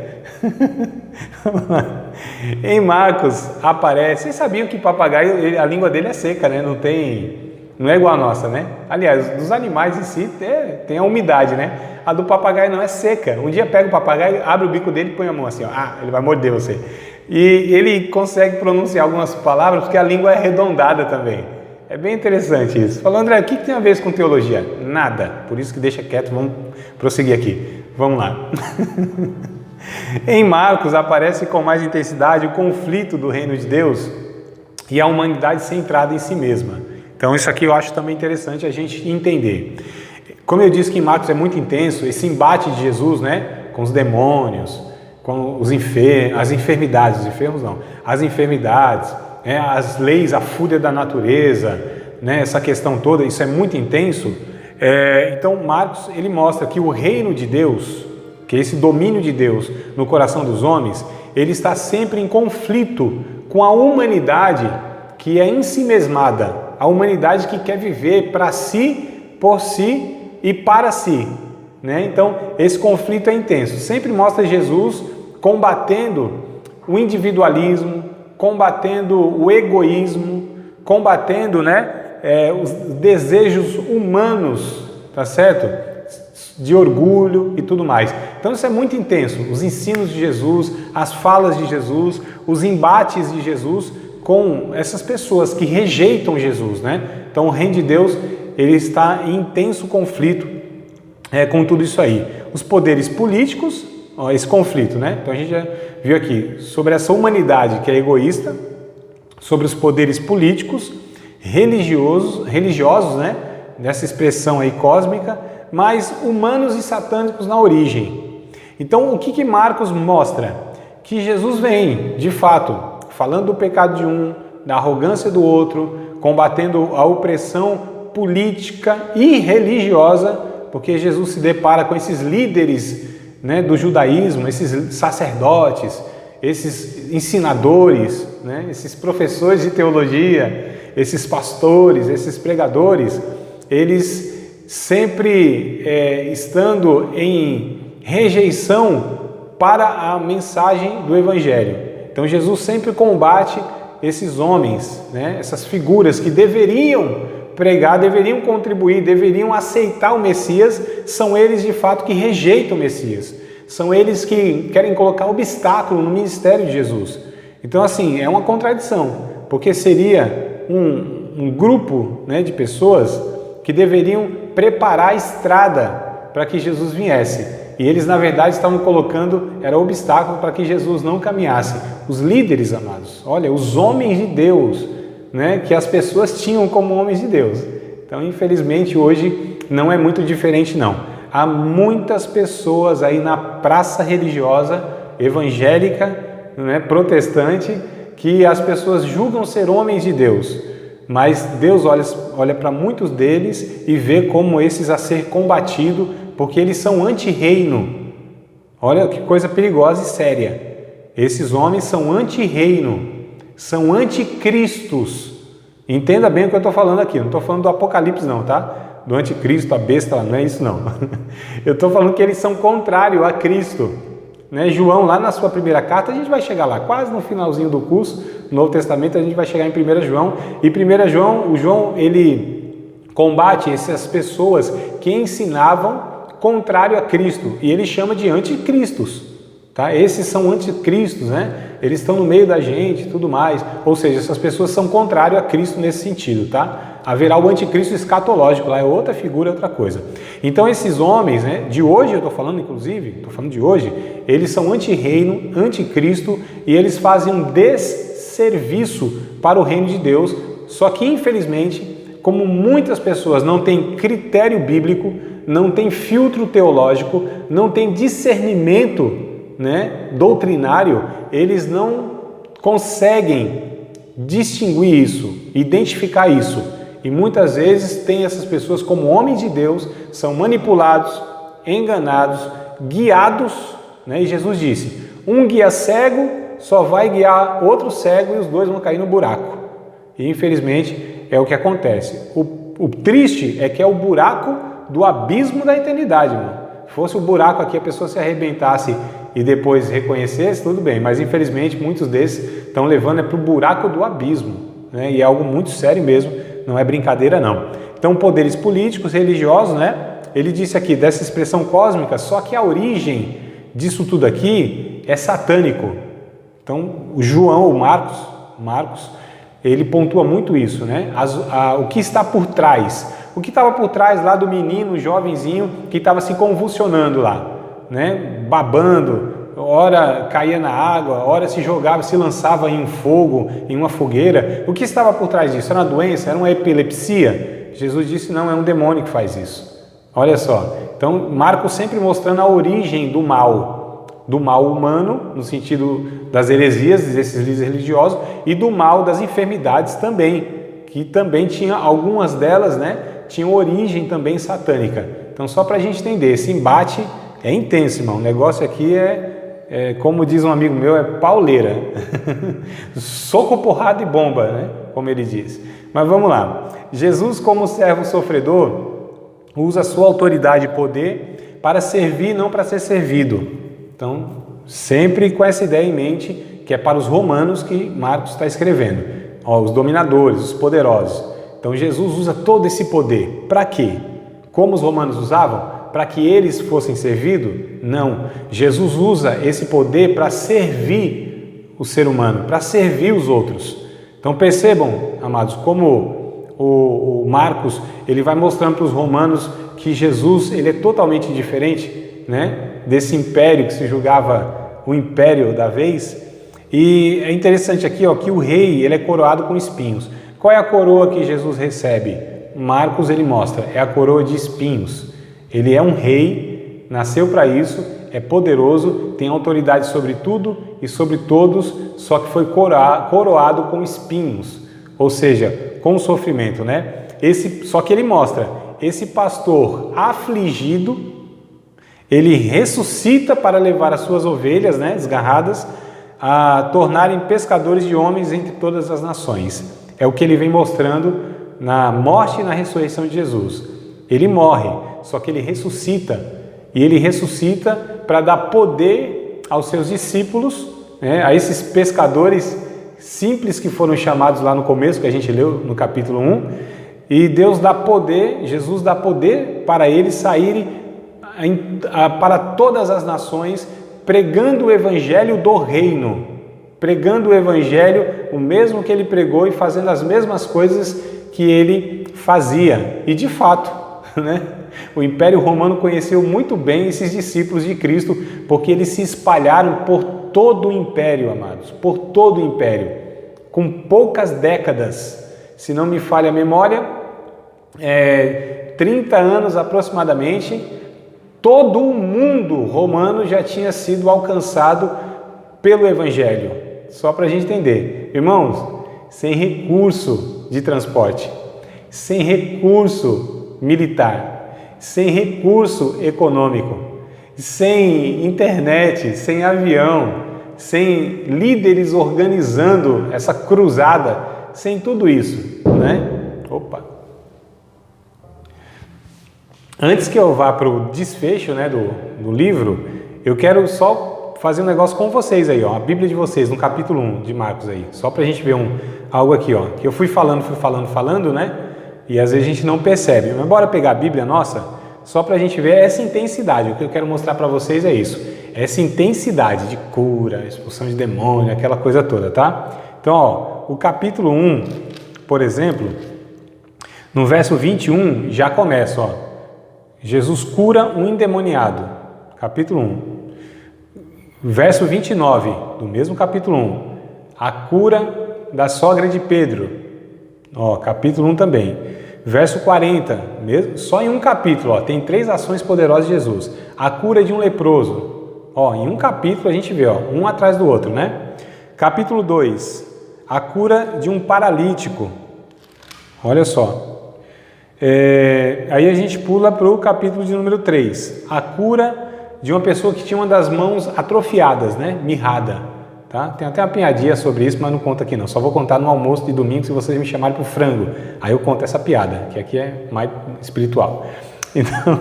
Em Marcos aparece... Vocês sabiam que papagaio, a língua dele é seca, né? Não é igual a nossa, né? Aliás, dos animais em si tem a umidade, né? A do papagaio não é seca. Um dia pega o papagaio, abre o bico dele e põe a mão assim, ó. Ah, ele vai morder você. E ele consegue pronunciar algumas palavras porque a língua é arredondada também. É bem interessante isso. Falou, André, o que tem a ver com teologia? Nada. Por isso que deixa quieto, vamos prosseguir aqui. Vamos lá. Em Marcos aparece com mais intensidade o conflito do reino de Deus e a humanidade centrada em si mesma. Então isso aqui eu acho também interessante a gente entender. Como eu disse que em Marcos é muito intenso, esse embate de Jesus, né, com os demônios, com as enfermidades, as leis, a fúria da natureza, né, essa questão toda, isso é muito intenso. Então Marcos, ele mostra que o reino de Deus, que esse domínio de Deus no coração dos homens, ele está sempre em conflito com a humanidade que é ensimesmada, a humanidade que quer viver para si, por si e para si, né? Então esse conflito é intenso, sempre mostra Jesus combatendo o individualismo, combatendo o egoísmo, combatendo, né, os desejos humanos, tá certo? De orgulho e tudo mais. Então isso é muito intenso, os ensinos de Jesus, as falas de Jesus, os embates de Jesus com essas pessoas que rejeitam Jesus, né? Então o reino de Deus, ele está em intenso conflito com tudo isso aí. Os poderes políticos, esse conflito, né? Então a gente já viu aqui sobre essa humanidade que é egoísta, sobre os poderes políticos, religiosos, né? Nessa expressão aí cósmica, mas humanos e satânicos na origem. Então o que Marcos mostra? Que Jesus vem, de fato, falando do pecado de um, da arrogância do outro, combatendo a opressão política e religiosa, porque Jesus se depara com esses líderes, né, do judaísmo, esses sacerdotes, esses ensinadores, né, esses professores de teologia, esses pastores, esses pregadores, eles sempre estando em rejeição para a mensagem do Evangelho. Então Jesus sempre combate esses homens, né, essas figuras que deveriam pregar, deveriam contribuir, deveriam aceitar o Messias, são eles de fato que rejeitam o Messias. São eles que querem colocar obstáculo no ministério de Jesus. Então assim, é uma contradição, porque seria um grupo, né, de pessoas que deveriam preparar a estrada para que Jesus viesse. E eles, na verdade, estavam colocando, era obstáculo para que Jesus não caminhasse. Os líderes, amados, olha, os homens de Deus, né, que as pessoas tinham como homens de Deus. Então, infelizmente, hoje não é muito diferente, não. Há muitas pessoas aí na praça religiosa, evangélica, né, protestante, que as pessoas julgam ser homens de Deus. Mas Deus olha para muitos deles e vê como esses a ser combatido, porque eles são anti-reino. Olha que coisa perigosa e séria. Esses homens são anti-reino, são anticristos. Entenda bem o que eu estou falando aqui, não estou falando do Apocalipse não, tá? Do anticristo, a besta, não é isso não. Eu estou falando que eles são contrários a Cristo. Né? João, lá na sua primeira carta, a gente vai chegar lá, quase no finalzinho do curso, no Novo Testamento, a gente vai chegar em 1 João. E 1 João, o João, ele combate essas pessoas que ensinavam contrário a Cristo, e ele chama de anticristos, tá? Esses são anticristos, né? Eles estão no meio da gente e tudo mais, ou seja, essas pessoas são contrárias a Cristo nesse sentido, tá? Haverá o anticristo escatológico, lá é outra figura, é outra coisa. Então esses homens, né, de hoje, eu estou falando inclusive, estou falando de hoje, eles são anti-reino, anticristo, e eles fazem um desserviço para o reino de Deus, só que infelizmente, como muitas pessoas não têm critério bíblico, não tem filtro teológico, não tem discernimento, né, doutrinário, eles não conseguem distinguir isso, identificar isso. E muitas vezes tem essas pessoas como homens de Deus, são manipulados, enganados, guiados, né? E Jesus disse, um guia cego só vai guiar outro cego e os dois vão cair no buraco. E infelizmente é o que acontece. O triste é que é o buraco do abismo da eternidade, irmão. Se fosse o buraco aqui, a pessoa se arrebentasse e depois reconhecesse, tudo bem, mas infelizmente muitos desses estão levando para o buraco do abismo, né? E é algo muito sério mesmo, não é brincadeira não. Então poderes políticos, religiosos, né? Ele disse aqui dessa expressão cósmica, só que a origem disso tudo aqui é satânico. Então o João, o Marcos, ele pontua muito isso, né? O que está por trás. O que estava por trás lá do menino, jovenzinho, que estava se convulsionando lá, né? Babando, ora caía na água, ora se jogava, se lançava em um fogo, em uma fogueira. O que estava por trás disso? Era uma doença? Era uma epilepsia? Jesus disse, não, é um demônio que faz isso. Olha só, então Marcos sempre mostrando a origem do mal humano, no sentido das heresias, desses líderes religiosos, e do mal das enfermidades também, que também tinha algumas delas, né? Tinham origem também satânica. Então, só para a gente entender, esse embate é intenso, irmão. O negócio aqui como diz um amigo meu, é pauleira. Soco, porrada e bomba, né? Como ele diz. Mas vamos lá. Jesus, como servo sofredor, usa a sua autoridade e poder para servir, não para ser servido. Então, sempre com essa ideia em mente, que é para os romanos que Marcos está escrevendo. Os dominadores, os poderosos. Então Jesus usa todo esse poder. Para quê? Como os romanos usavam? Para que eles fossem servidos? Não. Jesus usa esse poder para servir o ser humano, para servir os outros. Então percebam, amados, como o Marcos ele vai mostrando para os romanos que Jesus ele é totalmente diferente, né, desse império que se julgava o império da vez. E é interessante aqui, ó, que o rei ele é coroado com espinhos. Qual é a coroa que Jesus recebe? Marcos ele mostra, é a coroa de espinhos. Ele é um rei, nasceu para isso, é poderoso, tem autoridade sobre tudo e sobre todos, só que foi coroado com espinhos, ou seja, com sofrimento, né? Só que ele mostra, esse pastor afligido, ele ressuscita para levar as suas ovelhas, né, desgarradas, a tornarem pescadores de homens entre todas as nações. É o que ele vem mostrando na morte e na ressurreição de Jesus. Ele morre, só que ele ressuscita. E ele ressuscita para dar poder aos seus discípulos, né, a esses pescadores simples que foram chamados lá no começo, que a gente leu no capítulo 1. E Deus dá poder, Jesus dá poder para eles saírem para todas as nações, pregando o evangelho do reino, pregando o evangelho, o mesmo que ele pregou e fazendo as mesmas coisas que ele fazia. E de fato, né, o Império Romano conheceu muito bem esses discípulos de Cristo, porque eles se espalharam por todo o Império, amados, por todo o Império, com poucas décadas, se não me falha a memória, 30 anos aproximadamente, todo o mundo romano já tinha sido alcançado pelo Evangelho. Só para a gente entender. Irmãos, sem recurso de transporte, sem recurso militar, sem recurso econômico, sem internet, sem avião, sem líderes organizando essa cruzada, sem tudo isso, né? Opa! Antes que eu vá para o desfecho, né, do livro, eu quero só fazer um negócio com vocês aí, ó, a Bíblia de vocês, no capítulo 1 de Marcos aí, só para a gente ver algo aqui, ó, que eu fui falando, né, e às vezes a gente não percebe, mas bora pegar a Bíblia nossa, só para a gente ver essa intensidade. O que eu quero mostrar para vocês é isso, essa intensidade de cura, expulsão de demônio, aquela coisa toda, tá? Então, ó, o capítulo 1, por exemplo, no verso 21, já começa, ó, Jesus cura um endemoniado, capítulo 1. Verso 29, do mesmo capítulo 1, a cura da sogra de Pedro, ó, capítulo 1 também. Verso 40, mesmo, só em um capítulo, ó, tem 3 ações poderosas de Jesus. A cura de um leproso, ó, em um capítulo a gente vê, ó, um atrás do outro, né? Capítulo 2, a cura de um paralítico, olha só. Aí a gente pula para o capítulo de número 3, a cura de uma pessoa que tinha uma das mãos atrofiadas, né? Mirrada, tá? Tem até uma piadinha sobre isso, mas não conta aqui não, só vou contar no almoço de domingo se vocês me chamarem para o frango, aí eu conto essa piada, que aqui é mais espiritual. Então,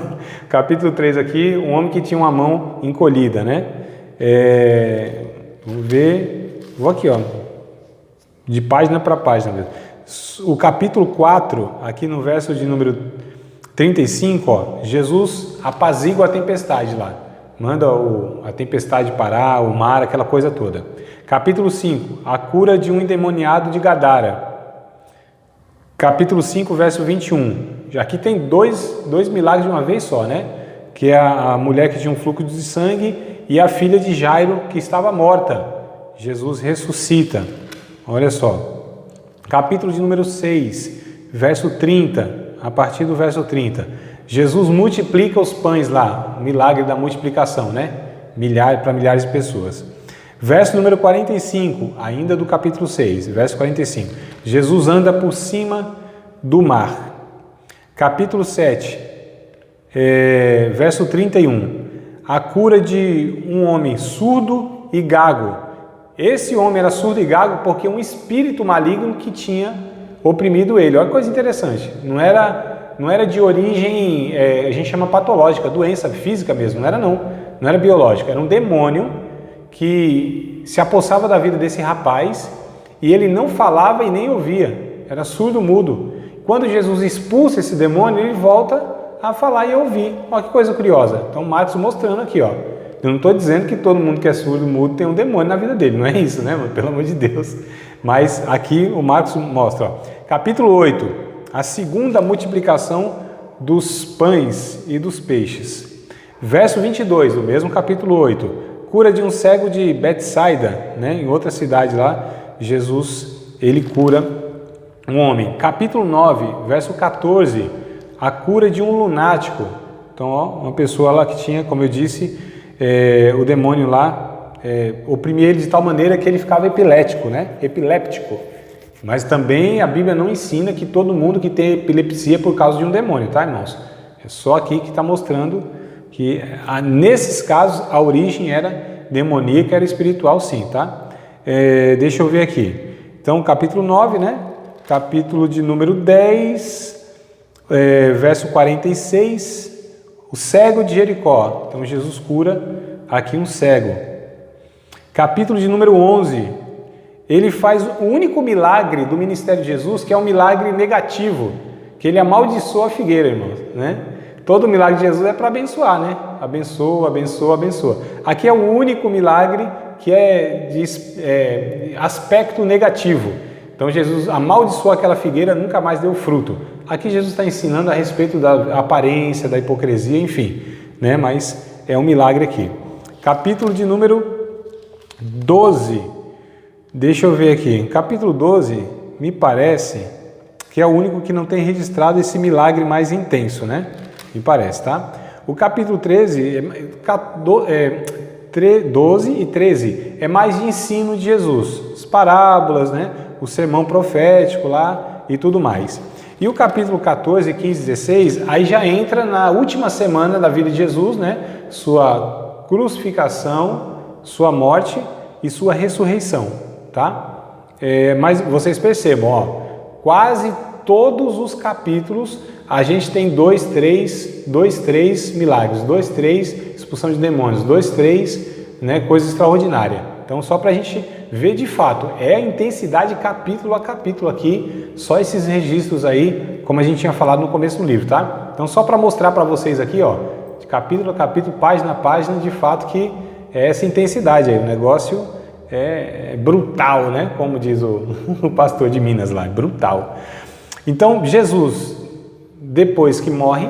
capítulo 3 aqui, um homem que tinha uma mão encolhida, né? Vamos ver, vou aqui, ó, de página para página mesmo. O capítulo 4, aqui no verso de número 35, ó, Jesus apazigua a tempestade lá. Manda a tempestade parar, o mar, aquela coisa toda. Capítulo 5, a cura de um endemoniado de Gadara. Capítulo 5, verso 21. Aqui tem dois milagres de uma vez só, né? Que é a mulher que tinha um fluxo de sangue e a filha de Jairo que estava morta. Jesus ressuscita. Olha só. Capítulo de número 6, verso 30, a partir do verso 30. Jesus multiplica os pães lá, o milagre da multiplicação, né? Para milhares de pessoas. Verso número 45, ainda do capítulo 6, verso 45. Jesus anda por cima do mar. Capítulo 7, verso 31. A cura de um homem surdo e gago. Esse homem era surdo e gago porque um espírito maligno que tinha oprimido ele. Olha que coisa interessante. Não era de origem, a gente chama patológica, doença física mesmo. Não era biológica. Era um demônio que se apossava da vida desse rapaz e ele não falava e nem ouvia. Era surdo mudo. Quando Jesus expulsa esse demônio, ele volta a falar e ouvir. Olha que coisa curiosa. Então Marcos mostrando aqui, ó. Eu não estou dizendo que todo mundo que é surdo mudo tem um demônio na vida dele, não é isso, né, mano? Pelo amor de Deus. Mas aqui o Marcos mostra, ó, capítulo 8, a segunda multiplicação dos pães e dos peixes. Verso 22, do mesmo capítulo 8, cura de um cego de Betsaida, né? Em outra cidade lá, Jesus, ele cura um homem. Capítulo 9, verso 14, a cura de um lunático. Então, ó, uma pessoa lá que tinha, como eu disse, o demônio lá oprimia ele de tal maneira que ele ficava epilético, né? Epiléptico. Mas também a Bíblia não ensina que todo mundo que tem epilepsia é por causa de um demônio, tá, irmãos? É só aqui que está mostrando que nesses casos a origem era demoníaca, era espiritual sim, tá? Deixa eu ver aqui. Então, capítulo 9, né? Capítulo de número 10, verso 46, o cego de Jericó. Então, Jesus cura aqui um cego. Capítulo de número 11, ele faz o único milagre do ministério de Jesus, que é um milagre negativo, que ele amaldiçoa a figueira, irmãos, né? Todo milagre de Jesus é para abençoar, né? Abençoa, abençoa, abençoa. Aqui é o único milagre que é de aspecto negativo. Então Jesus amaldiçoou aquela figueira, nunca mais deu fruto. Aqui Jesus está ensinando a respeito da aparência, da hipocrisia, enfim, né? Mas é um milagre aqui. Capítulo de número 12. Deixa eu ver aqui. Capítulo 12, me parece que é o único que não tem registrado esse milagre mais intenso, né? Me parece, tá? O capítulo 12 e 13 é mais de ensino de Jesus, as parábolas, né? O sermão profético lá e tudo mais. E o capítulo 14, 15 e 16, aí já entra na última semana da vida de Jesus, né? Sua crucificação, sua morte e sua ressurreição, tá? Mas vocês percebam, ó, quase todos os capítulos a gente tem dois, três milagres, 2, 3 expulsão de demônios, 2, 3, né, coisa extraordinária. Então, só para a gente ver de fato, é a intensidade capítulo a capítulo aqui, só esses registros aí, como a gente tinha falado no começo do livro, tá? Então, só para mostrar para vocês aqui, ó, de capítulo a capítulo, página a página, de fato que é essa intensidade aí, o negócio é brutal, né? Como diz o pastor de Minas lá, brutal. Então, Jesus, depois que morre,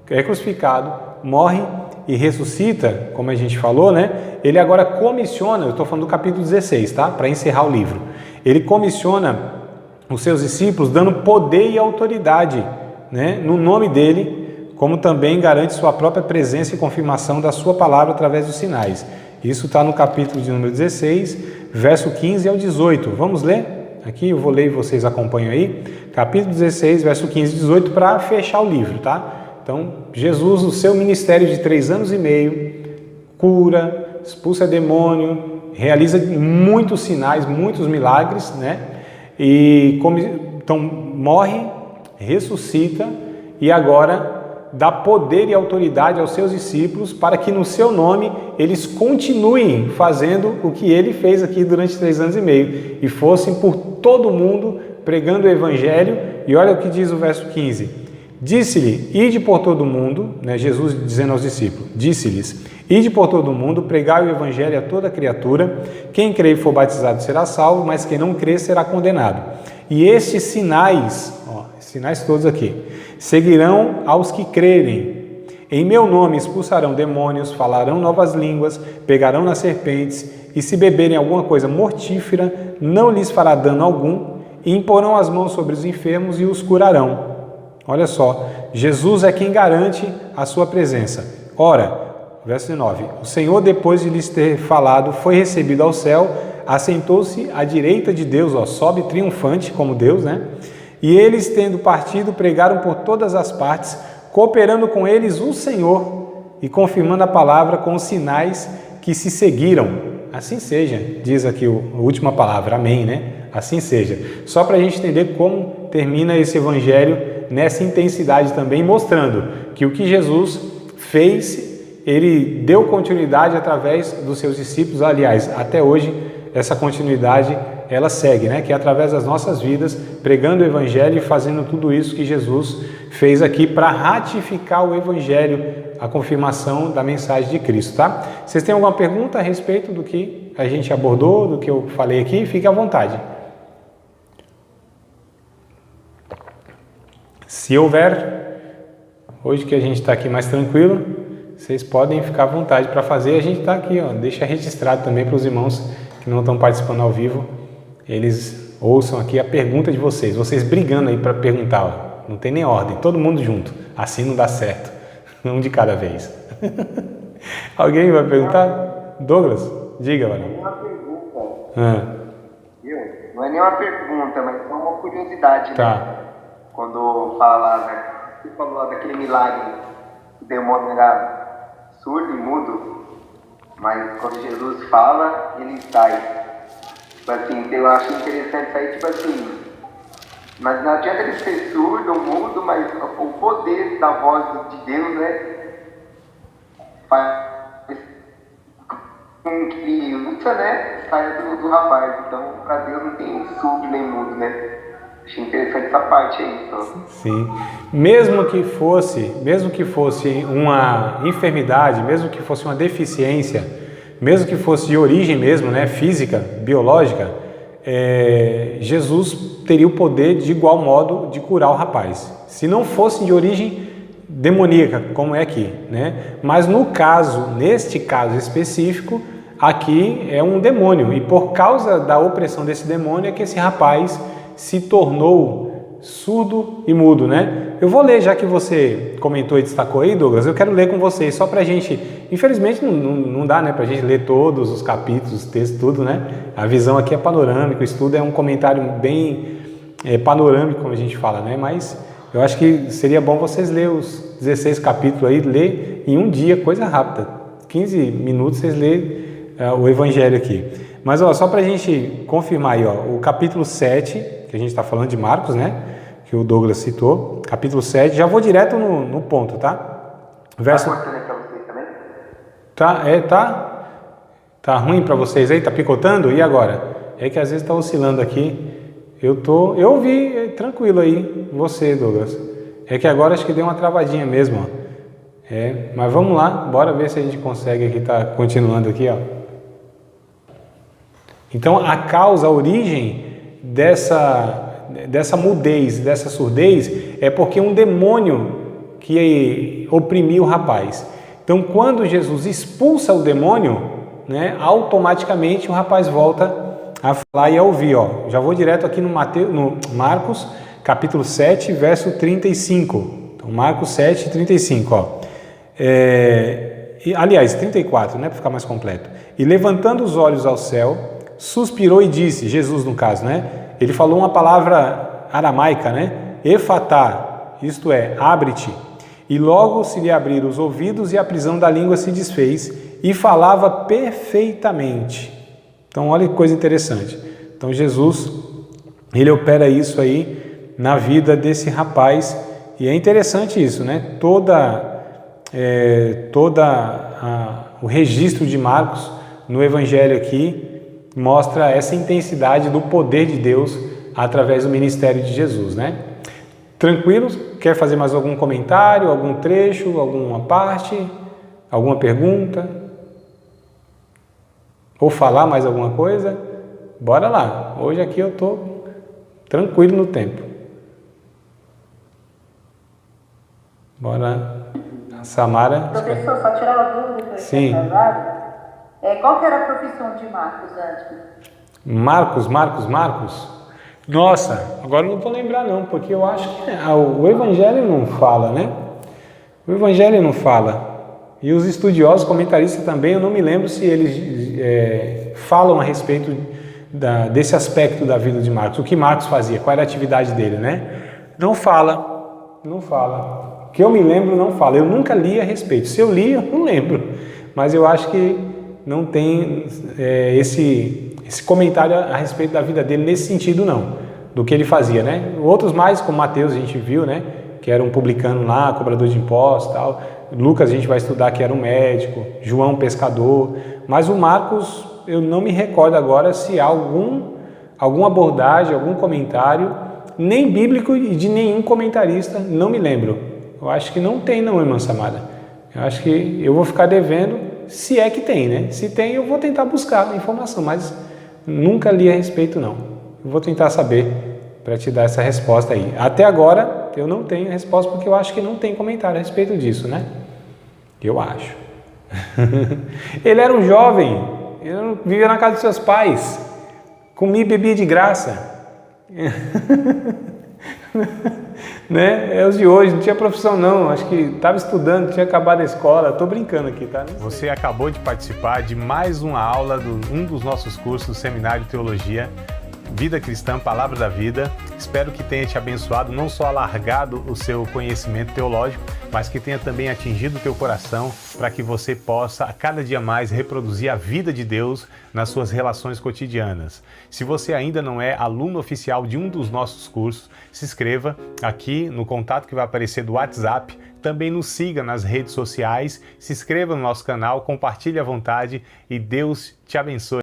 é crucificado, morre e ressuscita, como a gente falou, né? Ele agora comissiona, eu estou falando do capítulo 16, tá? Para encerrar o livro. Ele comissiona os seus discípulos dando poder e autoridade, né? No nome dele, como também garante sua própria presença e confirmação da sua palavra através dos sinais. Isso está no capítulo de número 16, verso 15 ao 18. Vamos ler? Aqui eu vou ler e vocês acompanham aí. Capítulo 16, verso 15 e 18, para fechar o livro, tá? Então, Jesus, o seu ministério de 3 anos e meio, cura, expulsa demônio, realiza muitos sinais, muitos milagres, né? Então, morre, ressuscita e agora dá poder e autoridade aos seus discípulos para que no seu nome eles continuem fazendo o que ele fez aqui durante 3 anos e meio e fossem por todo mundo pregando o evangelho. E olha o que diz o verso 15: disse-lhe, ide por todo o mundo, né, Jesus dizendo aos discípulos, disse-lhes, ide por todo o mundo, pregai o evangelho a toda criatura, quem crê e for batizado será salvo, mas quem não crê será condenado. E estes sinais, ó, sinais todos aqui, seguirão aos que crerem. Em meu nome expulsarão demônios, falarão novas línguas, pegarão nas serpentes, e se beberem alguma coisa mortífera, não lhes fará dano algum, e imporão as mãos sobre os enfermos e os curarão. Olha só, Jesus é quem garante a sua presença. Ora, verso 19, o Senhor, depois de lhes ter falado, foi recebido ao céu, assentou-se à direita de Deus, ó, sobe triunfante como Deus, né? E eles, tendo partido, pregaram por todas as partes, cooperando com eles o Senhor e confirmando a palavra com os sinais que se seguiram. Assim seja, diz aqui a última palavra, amém, né? Assim seja. Só para a gente entender como termina esse evangelho nessa intensidade também, mostrando que o que Jesus fez, ele deu continuidade através dos seus discípulos. Aliás, até hoje, essa continuidade ela segue, né? Que é através das nossas vidas, pregando o evangelho e fazendo tudo isso que Jesus fez aqui para ratificar o evangelho, a confirmação da mensagem de Cristo, tá? Vocês têm alguma pergunta a respeito do que a gente abordou, do que eu falei aqui? Fique à vontade. Se houver, hoje que a gente está aqui mais tranquilo, vocês podem ficar à vontade para fazer. A gente está aqui, ó, deixa registrado também para os irmãos que não estão participando ao vivo, eles ouçam aqui a pergunta de vocês. Vocês brigando aí para perguntar, ó, não tem nem ordem, todo mundo junto, assim não dá certo, um de cada vez. Alguém vai perguntar? Douglas, diga, Varão. Não é uma pergunta. Não é nem uma pergunta, mas é uma curiosidade, tá, né? Quando fala, né? Você falou lá daquele milagre, o demônio era surdo e mudo, mas quando Jesus fala, ele sai. Tipo assim, eu acho interessante isso aí, tipo assim, mas não adianta ele ser surdo ou mudo, mas o poder da voz de Deus, né? Faz com que luta, né? Saia do rapaz. Então, para Deus não tem surdo nem mudo, né? Achei interessante essa parte aí, só. Sim. Mesmo que fosse uma enfermidade, mesmo que fosse uma deficiência, mesmo que fosse de origem mesmo, né, física, biológica, Jesus teria o poder de igual modo de curar o rapaz. Se não fosse de origem demoníaca, como é aqui, né? Mas neste caso específico, aqui é um demônio, e por causa da opressão desse demônio é que esse rapaz se tornou surdo e mudo, né? Eu vou ler, já que você comentou e destacou aí, Douglas, eu quero ler com vocês, só pra gente, infelizmente não dá, né, pra gente ler todos os capítulos, os textos, tudo, né? A visão aqui é panorâmica, o estudo é um comentário bem panorâmico, como a gente fala, né? Mas eu acho que seria bom vocês lerem os 16 capítulos aí, ler em um dia, coisa rápida, 15 minutos vocês lêem o Evangelho aqui. Mas ó, só pra gente confirmar aí, ó, o capítulo 7, que a gente está falando de Marcos, né? Que o Douglas citou, capítulo 7, já vou direto no ponto, tá? Verso... Tá cortando aí pra vocês também? Tá ruim para vocês aí? Tá picotando? E agora? É que às vezes tá oscilando aqui. Eu ouvi tranquilo aí, você, Douglas. É que agora acho que deu uma travadinha mesmo, ó. Mas vamos lá, bora ver se a gente consegue aqui, tá continuando aqui, ó. Então a origem dessa mudez, dessa surdez, é porque um demônio que oprimiu o rapaz. Então, quando Jesus expulsa o demônio, né, automaticamente o rapaz volta a falar e a ouvir. Ó. Já vou direto aqui no Marcos, capítulo 7, verso 35. Então, Marcos 7, 35. Ó. Aliás, 34, né, para ficar mais completo. E levantando os olhos ao céu, suspirou e disse, Jesus no caso, né? Ele falou uma palavra aramaica, né? Efatá, isto é, abre-te. E logo se lhe abriram os ouvidos e a prisão da língua se desfez e falava perfeitamente. Então, olha que coisa interessante. Então, Jesus, ele opera isso aí na vida desse rapaz e é interessante isso, né? O registro de Marcos no Evangelho aqui mostra essa intensidade do poder de Deus através do ministério de Jesus, né? Tranquilos? Quer fazer mais algum comentário, algum trecho, alguma parte, alguma pergunta? Ou falar mais alguma coisa? Bora lá. Hoje aqui eu estou tranquilo no tempo. Bora. A Samara. Professor, só tirar uma dúvida. Sim. Qual que era a profissão de Marcos antes? Marcos? Nossa, agora eu não vou lembrar não, porque eu acho que o Evangelho não fala, né? O Evangelho não fala. E os estudiosos, comentaristas também, eu não me lembro se eles falam a respeito desse aspecto da vida de Marcos. O que Marcos fazia, qual era a atividade dele, né? Não fala. O que eu me lembro não fala. Eu nunca li a respeito. Se eu li, eu não lembro. Mas eu acho que não tem esse comentário a respeito da vida dele nesse sentido não, do que ele fazia, né? Outros mais, como Mateus a gente viu, né? Que era um publicano lá, cobrador de impostos e tal. Lucas a gente vai estudar que era um médico, João pescador, mas o Marcos eu não me recordo agora se há alguma abordagem, algum comentário, nem bíblico e de nenhum comentarista, não me lembro. Eu acho que não tem não, irmã Samara. Eu acho que eu vou ficar devendo. Se é que tem, né? Se tem, eu vou tentar buscar a informação, mas nunca li a respeito, não. Eu vou tentar saber para te dar essa resposta aí. Até agora, Eu não tenho resposta porque eu acho que não tem comentário a respeito disso, né? Eu acho. Ele era um jovem, ele vivia na casa dos seus pais, comia e bebia de graça. Né? É os de hoje, não tinha profissão não, acho que estava estudando, tinha acabado a escola, estou brincando aqui, tá? Você acabou de participar de mais uma aula de um dos nossos cursos do Seminário de Teologia, Vida Cristã, Palavra da Vida. Espero que tenha te abençoado, não só alargado o seu conhecimento teológico, mas que tenha também atingido o teu coração para que você possa a cada dia mais reproduzir a vida de Deus nas suas relações cotidianas. Se você ainda não é aluno oficial de um dos nossos cursos, se inscreva aqui no contato que vai aparecer do WhatsApp. Também nos siga nas redes sociais, se inscreva no nosso canal, compartilhe à vontade e Deus te abençoe.